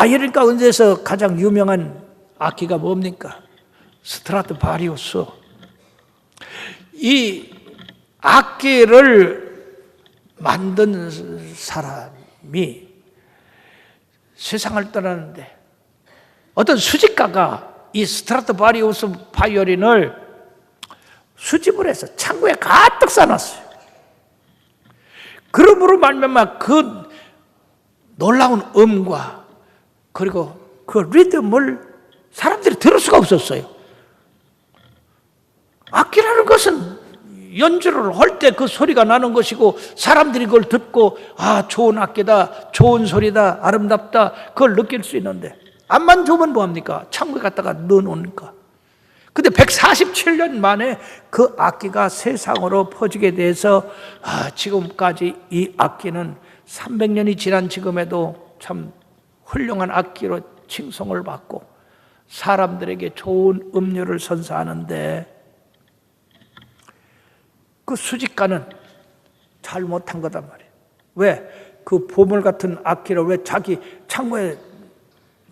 바이올린 가운데서 가장 유명한 악기가 뭡니까? 스트라디바리우스. 이 악기를 만든 사람이 세상을 떠나는데 어떤 수집가가 이 스트라디바리우스 바이올린을 수집을 해서 창고에 가득 쌓아놨어요. 그러므로 말미암아 그 놀라운 음과 그리고 그 리듬을 사람들이 들을 수가 없었어요. 악기라는 것은 연주를 할 때 그 소리가 나는 것이고 사람들이 그걸 듣고 아, 좋은 악기다, 좋은 소리다, 아름답다, 그걸 느낄 수 있는데 암만 좋으면 뭐합니까? 창고에 갖다가 넣어놓으니까. 근데 147년 만에 그 악기가 세상으로 퍼지게 돼서 지금까지 이 악기는 300년이 지난 지금에도 참 훌륭한 악기로 칭송을 받고 사람들에게 좋은 음료를 선사하는데 그 수집가는 잘못한 거단 말이에요. 왜? 그 보물 같은 악기를 왜 자기 창고에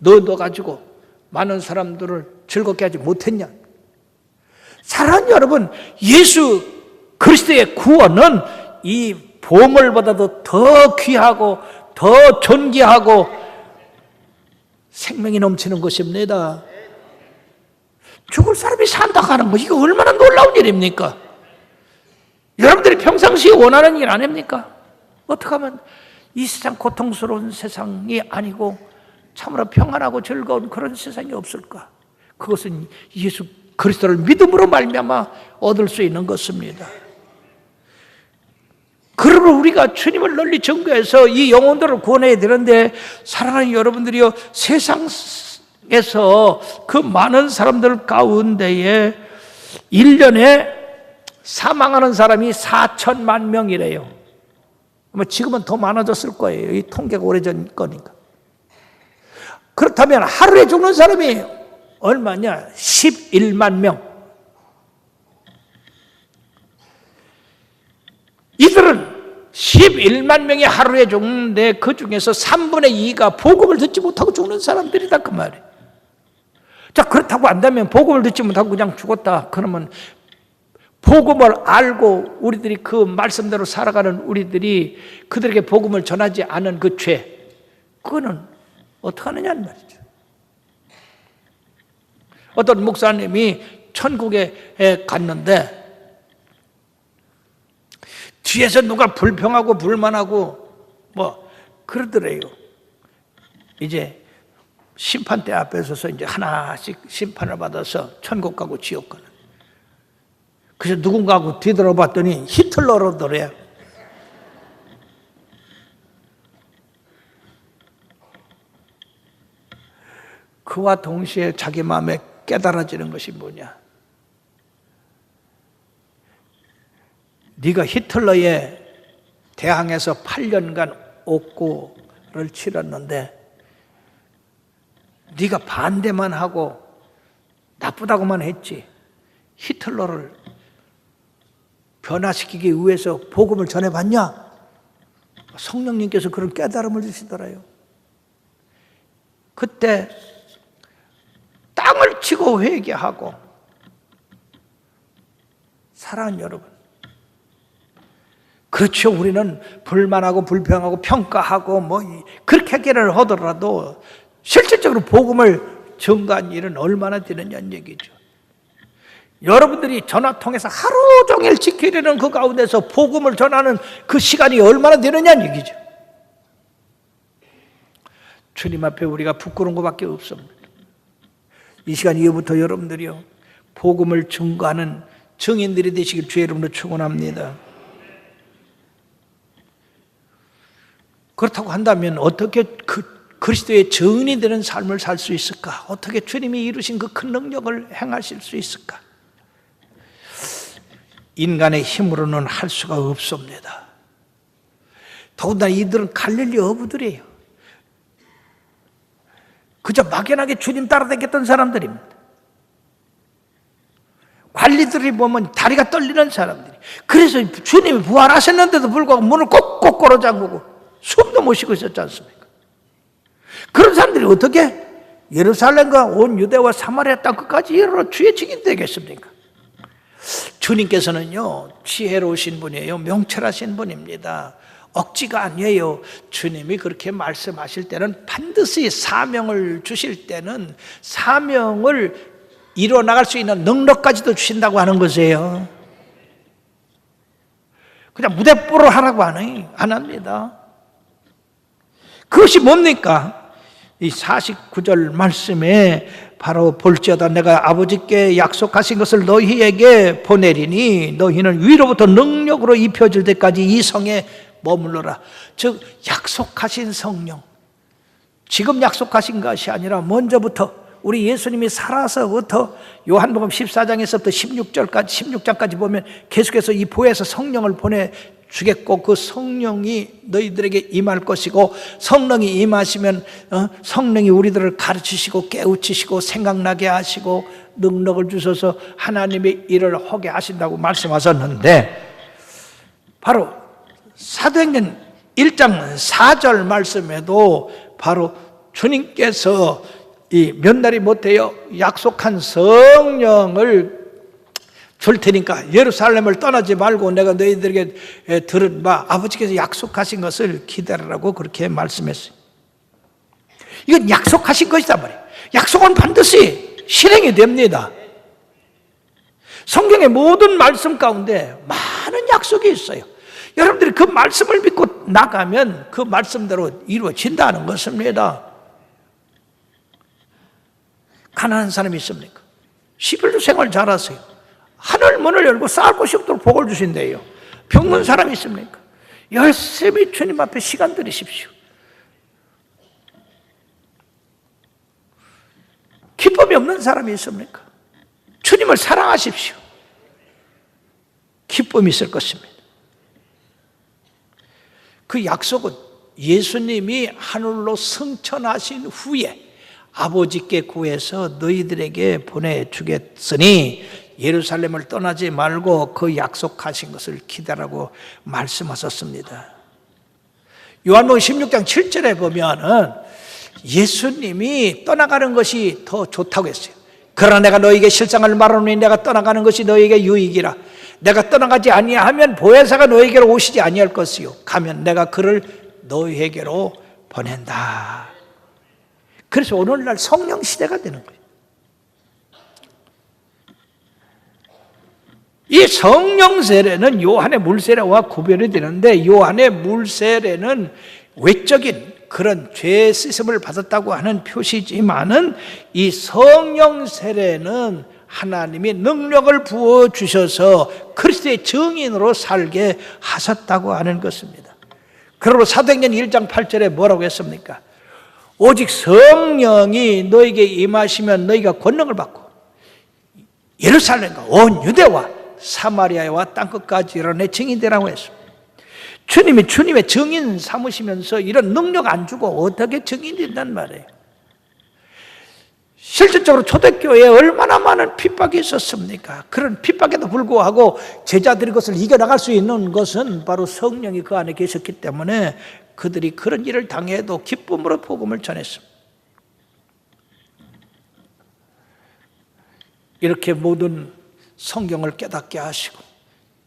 넣어가지고 많은 사람들을 즐겁게 하지 못했냐? 사랑하는 여러분, 예수 그리스도의 구원은 이 보물보다도 더 귀하고 더 존귀하고 생명이 넘치는 것입니다. 죽을 사람이 산다고 하는 거, 이거 얼마나 놀라운 일입니까? 여러분들이 평상시에 원하는 일 아닙니까? 어떻게 하면 이 세상 고통스러운 세상이 아니고 참으로 평안하고 즐거운 그런 세상이 없을까? 그것은 예수 그리스도를 믿음으로 말미암아 얻을 수 있는 것입니다. 그러므로 우리가 주님을 널리 전거해서 이 영혼들을 구원해야 되는데 사랑하는 여러분들이요, 세상에서 그 많은 사람들 가운데에 1년에 사망하는 사람이 4천만 명이래요. 지금은 더 많아졌을 거예요. 이 통계가 오래전 거니까. 그렇다면 하루에 죽는 사람이 얼마냐? 11만 명. 이들은 11만 명이 하루에 죽는데 그 중에서 3분의 2가 복음을 듣지 못하고 죽는 사람들이다 그 말이에요. 자, 그렇다고 안다면 복음을 듣지 못하고 그냥 죽었다. 그러면 복음을 알고 우리들이 그 말씀대로 살아가는 우리들이 그들에게 복음을 전하지 않은 그 죄, 그거는 어떻게 하느냐는 말이죠. 어떤 목사님이 천국에 갔는데 뒤에서 누가 불평하고 불만하고 뭐 그러더래요. 이제 심판대 앞에 서서 이제 하나씩 심판을 받아서 천국 가고 지옥 가는. 그래서 누군가하고 뒤돌아봤더니 히틀러로더래요. 그와 동시에 자기 마음에 깨달아지는 것이 뭐냐? 네가 히틀러에 대항해서 8년간 옥고를 치렀는데 네가 반대만 하고 나쁘다고만 했지 히틀러를 변화시키기 위해서 복음을 전해봤냐? 성령님께서 그런 깨달음을 주시더라요. 그때 땅을 치고 회개하고. 사랑하는 여러분, 그렇죠. 우리는 불만하고 불평하고 평가하고 뭐 그렇게 하기를 하더라도 실질적으로 복음을 전가한 일은 얼마나 되느냐는 얘기죠. 여러분들이 전화 통해서 하루 종일 지키려는 그 가운데서 복음을 전하는 그 시간이 얼마나 되느냐는 얘기죠. 주님 앞에 우리가 부끄러운 것밖에 없습니다. 이 시간 이후부터 여러분들이요, 복음을 증거하는 증인들이 되시길 주의 이름으로 축원합니다. 그렇다고 한다면 어떻게 그리스도의 증인이 되는 삶을 살 수 있을까? 어떻게 주님이 이루신 그 큰 능력을 행하실 수 있을까? 인간의 힘으로는 할 수가 없습니다. 더군다나 이들은 갈릴리 어부들이에요. 그저 막연하게 주님 따라다녔던 사람들입니다. 관리들이 보면 다리가 떨리는 사람들이. 그래서 주님이 부활하셨는데도 불구하고 문을 꼭꼭 걸어 잠그고 숨도 못 쉬고 있었지 않습니까? 그런 사람들이 어떻게 예루살렘과 온 유대와 사마리아 땅 끝까지 이르러 주의 증인 되겠습니까? 주님께서는요, 지혜로우신 분이에요. 명철하신 분입니다. 억지가 아니에요. 주님이 그렇게 말씀하실 때는 반드시 사명을 주실 때는 사명을 이루어 나갈 수 있는 능력까지도 주신다고 하는 것이에요. 그냥 무대뽀를 하라고 안 합니다. 그것이 뭡니까? 이 49절 말씀에 바로 볼지어다 내가 아버지께 약속하신 것을 너희에게 보내리니 너희는 위로부터 능력으로 입혀질 때까지 이 성에 머물러라. 즉 약속하신 성령, 지금 약속하신 것이 아니라 먼저부터 우리 예수님이 살아서부터 요한복음 14장에서부터 16장까지 보면 계속해서 이 보혜사 성령을 보내주겠고 그 성령이 너희들에게 임할 것이고 성령이 임하시면 성령이 우리들을 가르치시고 깨우치시고 생각나게 하시고 능력을 주셔서 하나님의 일을 하게 하신다고 말씀하셨는데 바로 사도행전 1장 4절 말씀에도 바로 주님께서 이 몇 날이 못해요 약속한 성령을 줄 테니까 예루살렘을 떠나지 말고 내가 너희들에게 들은 바 아버지께서 약속하신 것을 기다리라고 그렇게 말씀했어요. 이건 약속하신 것이다 말이에요. 약속은 반드시 실행이 됩니다. 성경의 모든 말씀 가운데 많은 약속이 있어요. 여러분들이 그 말씀을 믿고 나가면 그 말씀대로 이루어진다는 것입니다. 가난한 사람이 있습니까? 11조 생활 잘하세요. 하늘 문을 열고 쌓을 곳이 없도록 복을 주신대요. 병든 사람이 있습니까? 열심히 주님 앞에 시간 들이십시오. 기쁨이 없는 사람이 있습니까? 주님을 사랑하십시오. 기쁨이 있을 것입니다. 그 약속은 예수님이 하늘로 승천하신 후에 아버지께 구해서 너희들에게 보내주겠으니 예루살렘을 떠나지 말고 그 약속하신 것을 기다라고 말씀하셨습니다. 요한복음 16장 7절에 보면은 예수님이 떠나가는 것이 더 좋다고 했어요. 그러나 내가 너희에게 실상을 말하노니 내가 떠나가는 것이 너희에게 유익이라. 내가 떠나가지 아니하면 보혜사가 너희에게로 오시지 아니할 것이요 가면 내가 그를 너희에게로 보낸다. 그래서 오늘날 성령 시대가 되는 거예요. 이 성령 세례는 요한의 물 세례와 구별이 되는데 요한의 물 세례는 외적인 그런 죄 씻음을 받았다고 하는 표시지만은 이 성령 세례는 하나님이 능력을 부어주셔서 그리스도의 증인으로 살게 하셨다고 하는 것입니다. 그러므로 사도행전 1장 8절에 뭐라고 했습니까? 오직 성령이 너에게 임하시면 너희가 권능을 받고 예루살렘과 온 유대와 사마리아와 땅끝까지 내 증인이 되라고 했습니다. 주님이 주님의 증인 삼으시면서 이런 능력 안 주고 어떻게 증인이 된단 말이에요. 실질적으로 초대교회에 얼마나 많은 핍박이 있었습니까? 그런 핍박에도 불구하고 제자들이 그것을 이겨나갈 수 있는 것은 바로 성령이 그 안에 계셨기 때문에 그들이 그런 일을 당해도 기쁨으로 복음을 전했습니다. 이렇게 모든 성경을 깨닫게 하시고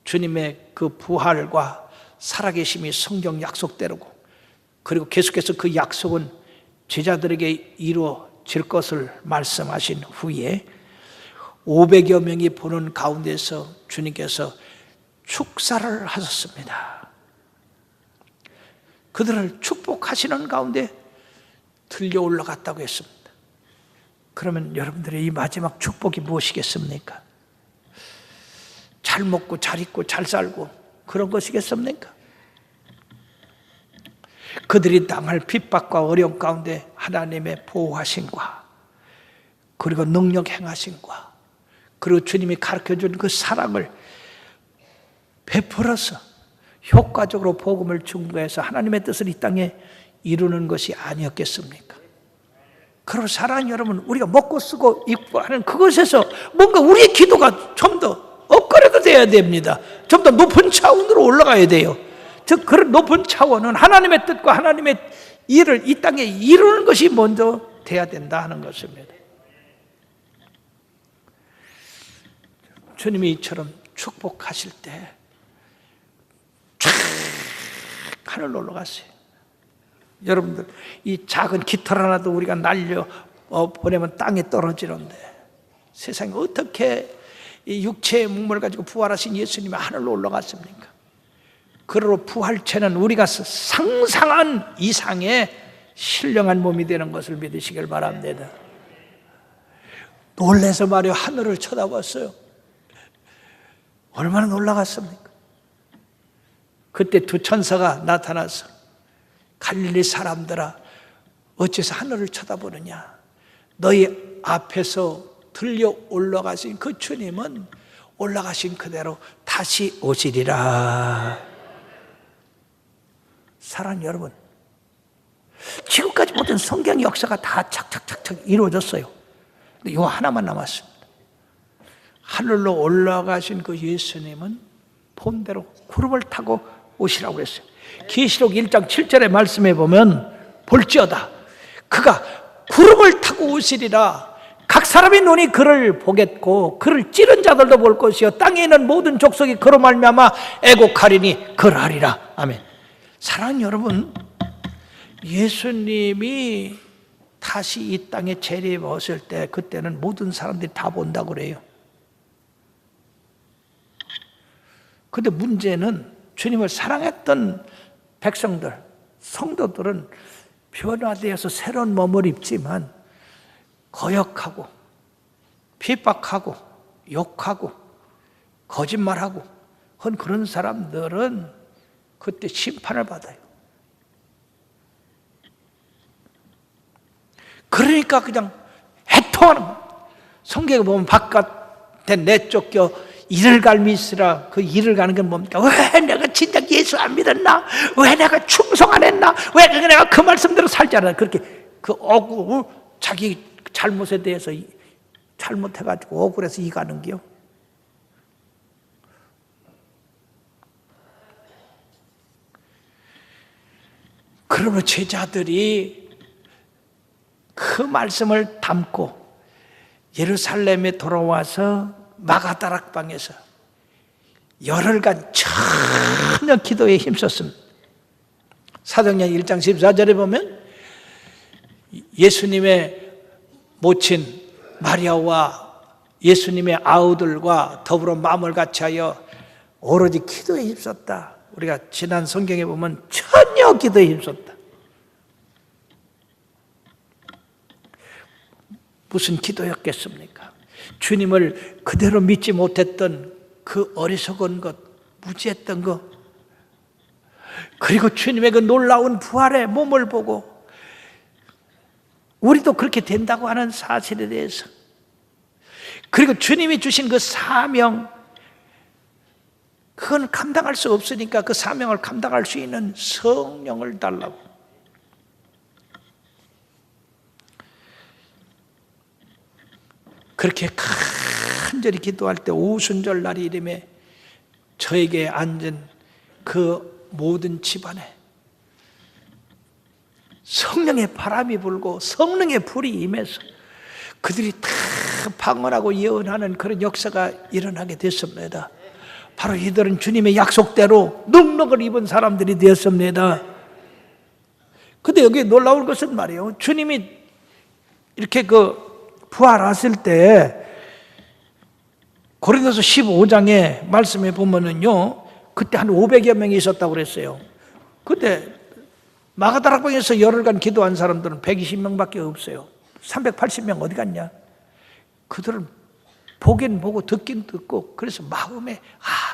주님의 그 부활과 살아계심이 성경 약속대로고 그리고 계속해서 그 약속은 제자들에게 이루어질 것을 말씀하신 후에 500여 명이 보는 가운데서 주님께서 축사를 하셨습니다. 그들을 축복하시는 가운데 들려 올라갔다고 했습니다. 그러면 여러분들의 이 마지막 축복이 무엇이겠습니까? 잘 먹고 잘 입고 잘 살고 그런 것이겠습니까? 그들이 당할 핍박과 어려움 가운데 하나님의 보호하심과 그리고 능력 행하심과 그리고 주님이 가르쳐준 그 사랑을 베풀어서 효과적으로 복음을 증거해서 하나님의 뜻을 이 땅에 이루는 것이 아니었겠습니까? 그리고 사랑하는 여러분, 우리가 먹고 쓰고 입고 하는 그것에서 뭔가 우리의 기도가 좀 더 업그레이드 돼야 됩니다. 좀 더 높은 차원으로 올라가야 돼요. 즉 그런 높은 차원은 하나님의 뜻과 하나님의 일을 이 땅에 이루는 것이 먼저 돼야 된다 하는 것입니다. 주님이 이처럼 축복하실 때 쫙 하늘로 올라갔어요. 여러분들, 이 작은 깃털 하나도 우리가 날려 보내면 땅에 떨어지는데 세상에 어떻게 이 육체의 몸을 가지고 부활하신 예수님이 하늘로 올라갔습니까? 그러므로 부활체는 우리가 상상한 이상의 신령한 몸이 되는 것을 믿으시길 바랍니다. 놀라서 말이요, 하늘을 쳐다봤어요. 얼마나 놀라갔습니까? 그때 두 천사가 나타나서 갈릴리 사람들아, 어째서 하늘을 쳐다보느냐? 너희 앞에서 들려 올라가신 그 주님은 올라가신 그대로 다시 오시리라. 사랑하는 여러분, 지금까지 모든 성경 역사가 다 착착착착 이루어졌어요. 근데 이거 하나만 남았습니다. 하늘로 올라가신 그 예수님은 본대로 구름을 타고 오시라고 그랬어요. 계시록 1장 7절의 말씀에 보면 볼지어다 그가 구름을 타고 오시리라. 각 사람의 눈이 그를 보겠고 그를 찌른 자들도 볼 것이요 땅에 있는 모든 족속이 그로 말미암아 애곡하리니 그러하리라. 아멘. 사랑하는 여러분, 예수님이 다시 이 땅에 재림해 오실 때 그때는 모든 사람들이 다 본다고 그래요. 근데 문제는 주님을 사랑했던 백성들, 성도들은 변화되어서 새로운 몸을 입지만 거역하고 핍박하고 욕하고 거짓말하고 한 그런 사람들은 그때 심판을 받아요. 그러니까 그냥 해통하는 거예요. 성경에 보면 바깥에 내쫓겨 이를 갈미 있으라. 그 이를 가는 건 뭡니까? 왜 내가 진작 예수 안 믿었나? 왜 내가 충성 안 했나? 왜 내가 그 말씀대로 살지 않았나? 그렇게 그 자기 잘못에 대해서 잘못해가지고 억울해서 이 가는 게요. 그러면 제자들이 그 말씀을 담고 예루살렘에 돌아와서 마가다락방에서 열흘간 전혀 기도에 힘썼습니다. 사도행전 1장 14절에 보면 예수님의 모친 마리아와 예수님의 아우들과 더불어 마음을 같이하여 오로지 기도에 힘썼다. 우리가 지난 성경에 보면 전혀 기도에 힘썼다. 무슨 기도였겠습니까? 주님을 그대로 믿지 못했던 그 어리석은 것, 무지했던 것, 그리고 주님의 그 놀라운 부활의 몸을 보고 우리도 그렇게 된다고 하는 사실에 대해서, 그리고 주님이 주신 그 사명, 그건 감당할 수 없으니까 그 사명을 감당할 수 있는 성령을 달라고. 그렇게 간절히 기도할 때 오순절 날이 이름에 저에게 앉은 그 모든 집안에 성령의 바람이 불고 성령의 불이 임해서 그들이 다 방언하고 예언하는 그런 역사가 일어나게 됐습니다. 바로 이들은 주님의 약속대로 능력을 입은 사람들이 되었습니다. 근데 여기 놀라운 것은 말이에요, 주님이 이렇게 부활하실 때 고린도서 15장에 말씀에 보면은요, 그때 한 500여 명이 있었다고 그랬어요. 그때 마가다락방에서 열흘간 기도한 사람들은 120명밖에 없어요. 380명 어디 갔냐? 그들은 보긴 보고 듣긴 듣고, 그래서 마음에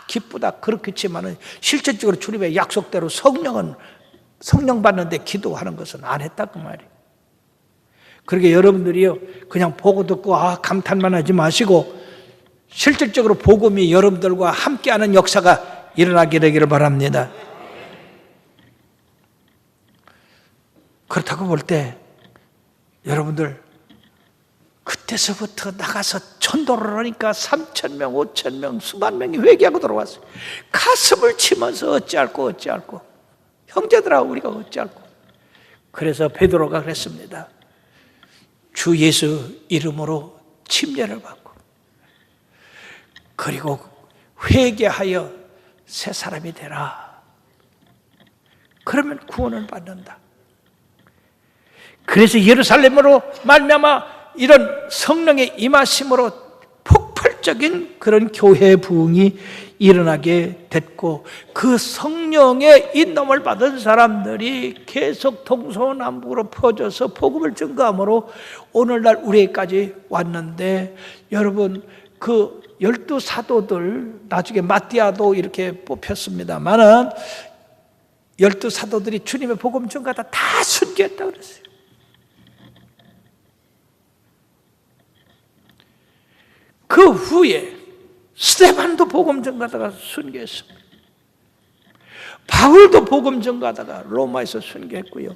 기쁘다 그렇겠지만은 실질적으로 주님의 약속대로 성령 받는데 기도하는 것은 안 했다 그 말이에요. 그러게 여러분들이요, 그냥 보고 듣고 감탄만 하지 마시고 실질적으로 복음이 여러분들과 함께하는 역사가 일어나게 되기를 바랍니다. 그렇다고 볼 때 여러분들 그때서부터 나가서 전도를 하니까 3,000명, 5,000명, 수만 명이 회개하고 들어왔어요. 가슴을 치면서 어찌할꼬 형제들아 우리가 어찌할꼬. 그래서 베드로가 그랬습니다. 주 예수 이름으로 침례를 받고 그리고 회개하여 새 사람이 되라. 그러면 구원을 받는다. 그래서 예루살렘으로 말미암아 이런 성령의 임하심으로 폭발적인 그런 교회 부흥이 일어나게 됐고, 그 성령의 인도를 받은 사람들이 계속 동서남북으로 퍼져서 복음을 증거함으로 오늘날 우리에까지 왔는데, 여러분 그 12사도들, 나중에 마띠아도 이렇게 뽑혔습니다만은 12사도들이 주님의 복음 증거하다 다 순교했다고 그랬어요. 그 후에 스데반도 복음 전가다가 순교했습니다. 바울도 복음 전가다가 로마에서 순교했고요.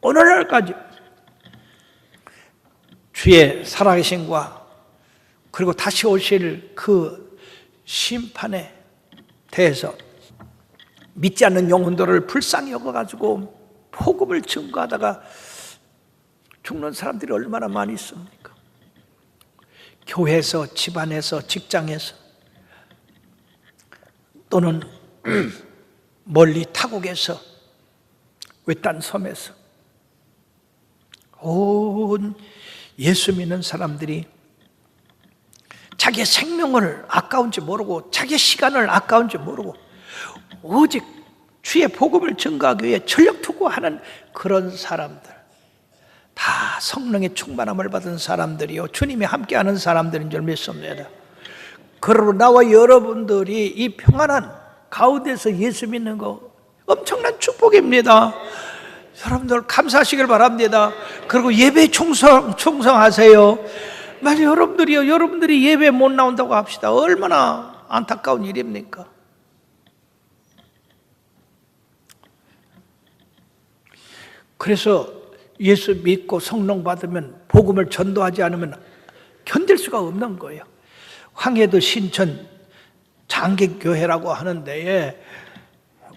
오늘날까지 주의 살아계심과 그리고 다시 오실 그 심판에 대해서 믿지 않는 영혼들을 불쌍히 여겨가지고 복음을 증거하다가 죽는 사람들이 얼마나 많이 있습니까? 교회에서, 집안에서, 직장에서, 또는 멀리 타국에서, 외딴 섬에서 온 예수 믿는 사람들이 자기의 생명을 아까운지 모르고 자기의 시간을 아까운지 모르고 오직 주의 복음을 증거하기 위해 전력 투구하는 그런 사람들, 다 성령의 충만함을 받은 사람들이요, 주님이 함께하는 사람들인 줄 믿습니다. 그러므로 나와 여러분들이 이 평안한 가운데서 예수 믿는 거 엄청난 축복입니다. 여러분들 감사하시길 바랍니다. 그리고 예배 충성하세요. 만약 여러분들이 예배 못 나온다고 합시다. 얼마나 안타까운 일입니까? 그래서 예수 믿고 성령 받으면, 복음을 전도하지 않으면 견딜 수가 없는 거예요. 황해도 신천 장계교회라고 하는 데에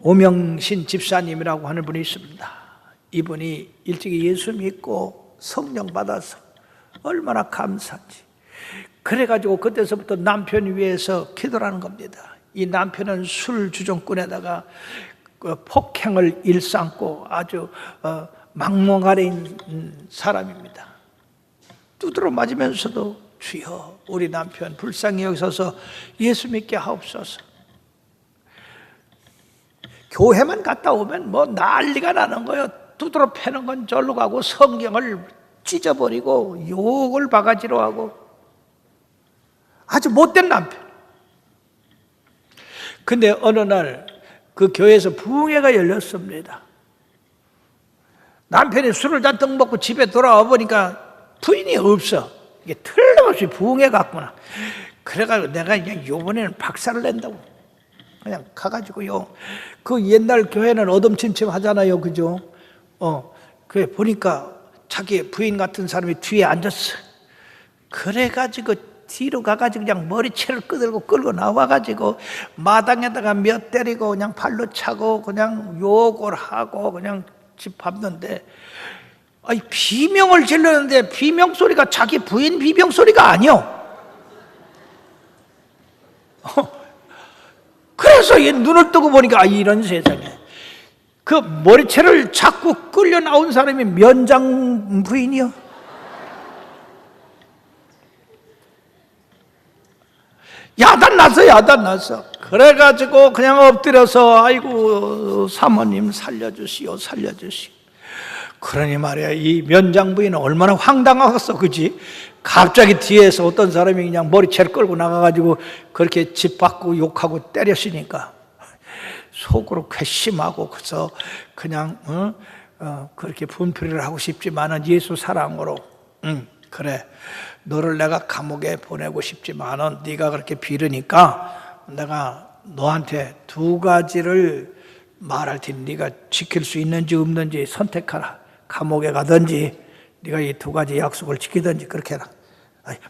오명신 집사님이라고 하는 분이 있습니다. 이분이 일찍이 예수 믿고 성령 받아서 얼마나 감사한지. 그래가지고 그때서부터 남편 위해서 기도를 하는 겁니다. 이 남편은 술 주정꾼에다가 폭행을 일삼고 아주 막무가내인 사람입니다. 두드러 맞으면서도 주여 우리 남편 불쌍히 여기셔서 예수 믿게 하옵소서. 교회만 갔다 오면 뭐 난리가 나는 거예요. 두드러 패는 건 절로 가고 성경을 찢어버리고 욕을 바가지로 하고 아주 못된 남편. 근데 어느 날 그 교회에서 부흥회가 열렸습니다. 남편이 술을 잔뜩 먹고 집에 돌아와 보니까 부인이 없어. 이게 틀림없이 부흥회 갔구나. 그래가지고 내가 그냥 요번에는 박살을 낸다고 그냥 가가지고요. 그 옛날 교회는 어둠침침 하잖아요, 그죠? 그래 보니까 자기 부인 같은 사람이 뒤에 앉았어. 그래가지고 뒤로 가가지고 그냥 머리채를 끌고 나와가지고 마당에다가 몇 때리고 그냥 발로 차고 그냥 욕을 하고 그냥 집 밟는데, 아니 비명을 질르는데 비명 소리가 자기 부인 비명 소리가 아니요. 그래서 얘 눈을 뜨고 보니까 이런 세상에 그 머리채를 자꾸 끌려 나온 사람이 면장 부인이요. 야단났어. 그래가지고 그냥 엎드려서 아이고 사모님 살려주시오. 그러니 말이야, 이 면장 부인은 얼마나 황당하겠어, 그지? 갑자기 뒤에서 어떤 사람이 그냥 머리채를 끌고 나가가지고 그렇게 짓밟고 욕하고 때렸으니까 속으로 괘씸하고, 그래서 그냥 그렇게 분풀이를 하고 싶지만은 예수 사랑으로 그래, 너를 내가 감옥에 보내고 싶지만은 네가 그렇게 빌으니까 내가 너한테 두 가지를 말할 테니 네가 지킬 수 있는지 없는지 선택하라. 감옥에 가든지 네가 이 두 가지 약속을 지키든지 그렇게 해라.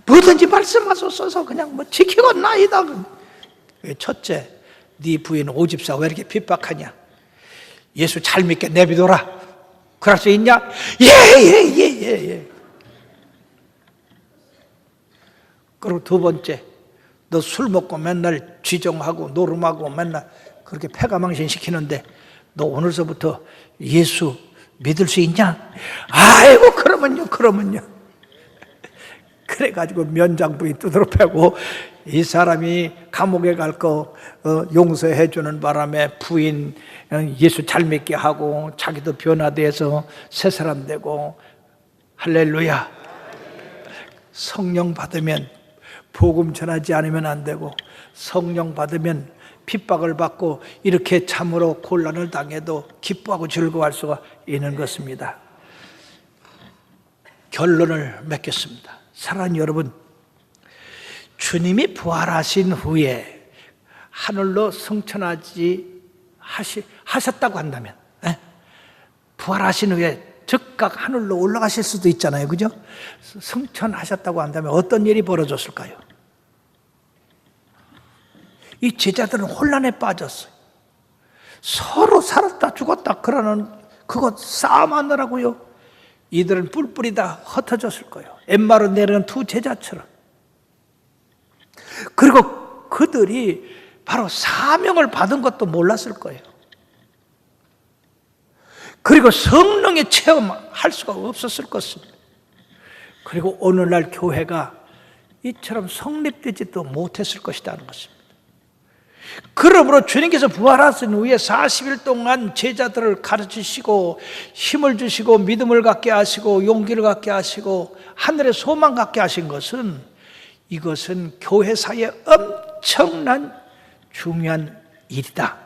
뭐든지 말씀하소서. 그냥 뭐 지키겠나이다. 첫째, 네 부인 오집사 왜 이렇게 핍박하냐? 예수 잘 믿게 내비둬라. 그럴 수 있냐? 예. 그리고 두 번째, 너 술 먹고 맨날 쥐정하고 노름하고 맨날 그렇게 패가망신 시키는데 너 오늘서부터 예수 믿을 수 있냐? 아이고 그러면요. 그래가지고 면장부인 두드러 패고 이 사람이 감옥에 갈 거 용서해 주는 바람에 부인 예수 잘 믿게 하고 자기도 변화돼서 새 사람 되고 할렐루야. 성령 받으면 복음 전하지 않으면 안 되고 성령 받으면 핍박을 받고 이렇게 참으로 곤란을 당해도 기뻐하고 즐거워할 수가 있는 것입니다. 결론을 맺겠습니다. 사랑하는 여러분, 주님이 부활하신 후에 하늘로 하셨다고 한다면, 부활하신 후에 즉각 하늘로 올라가실 수도 있잖아요, 그죠? 승천하셨다고 한다면 어떤 일이 벌어졌을까요? 이 제자들은 혼란에 빠졌어요. 서로 살았다 죽었다 그러는 그거 싸움하느라고요. 이들은 뿔뿔이 다 흩어졌을 거예요. 엠마로 내려는 두 제자처럼. 그리고 그들이 바로 사명을 받은 것도 몰랐을 거예요. 그리고 성령의 체험할 수가 없었을 것입니다. 그리고 오늘날 교회가 이처럼 성립되지도 못했을 것이라는 것입니다. 그러므로 주님께서 부활하신 후에 40일 동안 제자들을 가르치시고 힘을 주시고 믿음을 갖게 하시고 용기를 갖게 하시고 하늘의 소망 갖게 하신 것은 이것은 교회사의 엄청난 중요한 일이다.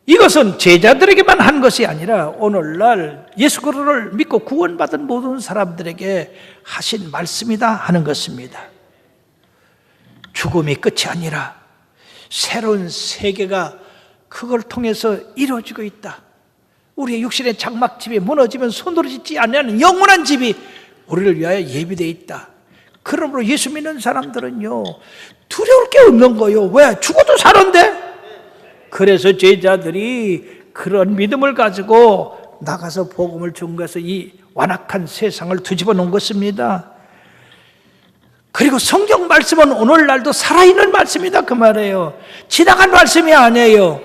이것은 제자들에게만 한 것이 아니라 오늘날 예수 그리스도를 믿고 구원받은 모든 사람들에게 하신 말씀이다 하는 것입니다. 죽음이 끝이 아니라 새로운 세계가 그걸 통해서 이루어지고 있다. 우리의 육신의 장막집이 무너지면 손으로 짓지 않는 영원한 집이 우리를 위하여 예비되어 있다. 그러므로 예수 믿는 사람들은요 두려울 게 없는 거예요. 왜? 죽어도 사는데. 그래서 제자들이 그런 믿음을 가지고 나가서 복음을 전거해서 이 완악한 세상을 뒤집어 놓은 것입니다. 그리고 성경 말씀은 오늘날도 살아있는 말씀이다 그 말이에요. 지나간 말씀이 아니에요.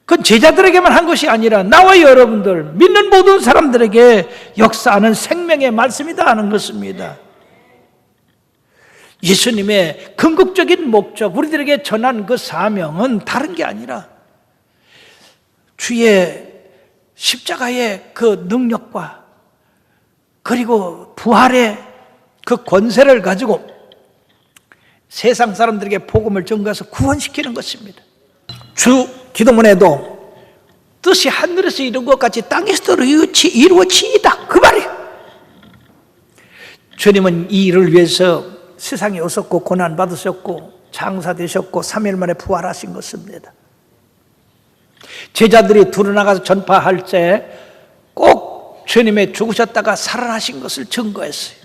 그건 제자들에게만 한 것이 아니라 나와 여러분들 믿는 모든 사람들에게 역사하는 생명의 말씀이다 하는 것입니다. 예수님의 궁극적인 목적, 우리들에게 전한 그 사명은 다른 게 아니라 주의 십자가의 그 능력과 그리고 부활의 그 권세를 가지고 세상 사람들에게 복음을 전가해서 구원시키는 것입니다. 주 기도문에도 뜻이 하늘에서 이룬 것 같이 땅에서도 이루어지이다 그 말이에요. 주님은 이 일을 위해서 세상에 오셨고 고난받으셨고 장사되셨고 3일 만에 부활하신 것입니다. 제자들이 두루나가서 전파할 때 꼭 주님의 죽으셨다가 살아나신 것을 증거했어요.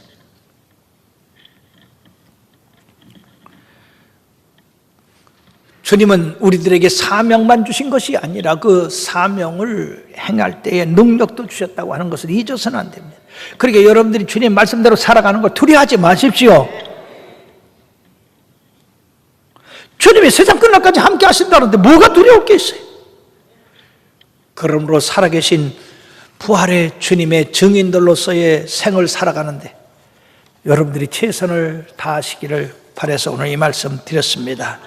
주님은 우리들에게 사명만 주신 것이 아니라 그 사명을 행할 때에 능력도 주셨다고 하는 것을 잊어서는 안 됩니다. 그러니까 여러분들이 주님 말씀대로 살아가는 걸 두려워하지 마십시오. 주님이 세상 끝날까지 함께 하신다는데 뭐가 두려울 게 있어요? 그러므로 살아계신 부활의 주님의 증인들로서의 생을 살아가는데 여러분들이 최선을 다하시기를 바라서 오늘 이 말씀 드렸습니다.